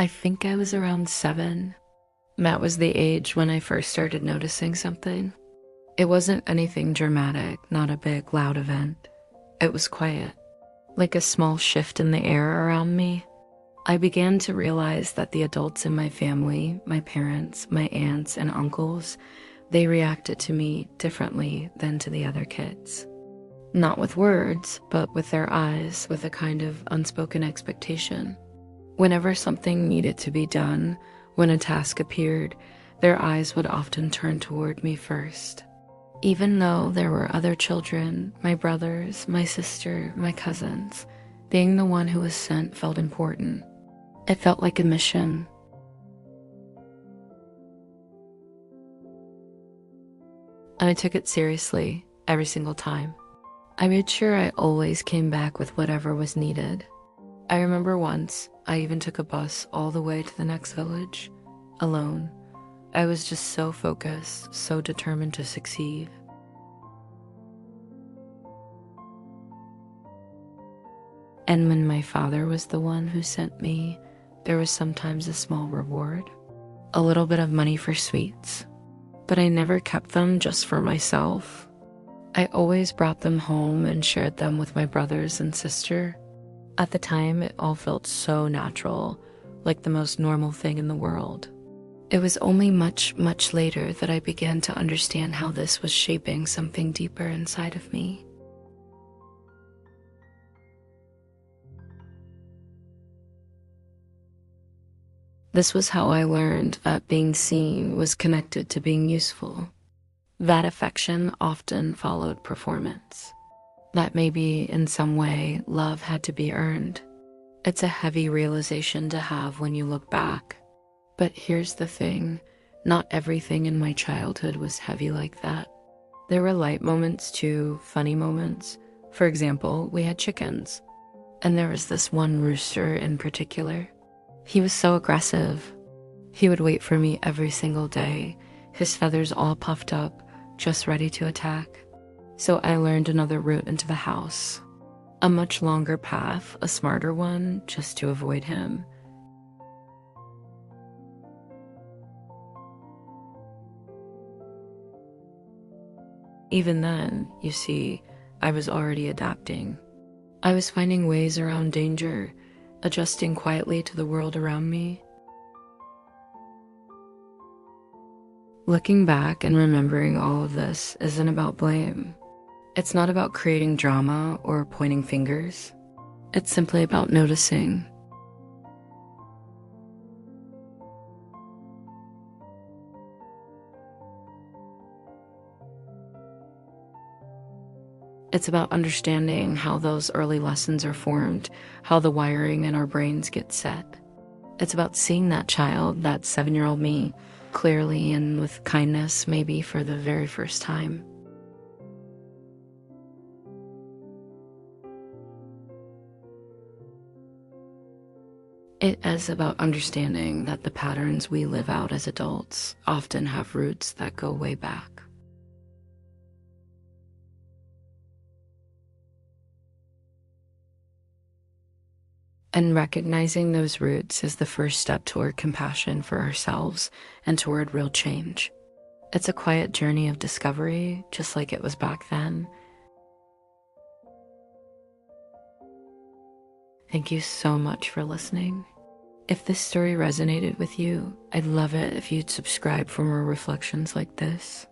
I think I was around 7. That was the age when I first started noticing something. It wasn't anything dramatic, not a big, loud event. It was quiet, like a small shift in the air around me. I began to realize that the adults in my family, my parents, my aunts, and uncles, they reacted to me differently than to the other kids. Not with words, but with their eyes, with a kind of unspoken expectation. Whenever something needed to be done, when a task appeared, their eyes would often turn toward me first. Even though there were other children, my brothers, my sister, my cousins, being the one who was sent felt important. It felt like a mission. And I took it seriously every single time. I made sure I always came back with whatever was needed. I remember once, I even took a bus all the way to the next village, alone. I was just so focused, so determined to succeed. And when my father was the one who sent me, there was sometimes a small reward, a little bit of money for sweets. But I never kept them just for myself. I always brought them home and shared them with my brothers and sister. At the time, it all felt so natural, like the most normal thing in the world. It was only much, much later that I began to understand how this was shaping something deeper inside of me. This was how I learned that being seen was connected to being useful. That affection often followed performance. That maybe in some way love had to be earned. It's a heavy realization to have when you look back. But here's the thing, not everything in my childhood was heavy like that. There were light moments too, funny moments. For example, we had chickens. And there was this one rooster in particular. He was so aggressive. He would wait for me every single day, his feathers all puffed up, just ready to attack. So I learned another route into the house. A much longer path, a smarter one, just to avoid him. Even then, you see, I was already adapting. I was finding ways around danger, adjusting quietly to the world around me. Looking back and remembering all of this isn't about blame. It's not about creating drama or pointing fingers. It's simply about noticing. It's about understanding how those early lessons are formed, how the wiring in our brains gets set. It's about seeing that child, that 7-year-old me, clearly and with kindness, maybe for the very first time. It is about understanding that the patterns we live out as adults often have roots that go way back. And recognizing those roots is the first step toward compassion for ourselves and toward real change. It's a quiet journey of discovery, just like it was back then. Thank you so much for listening. If this story resonated with you, I'd love it if you'd subscribe for more reflections like this.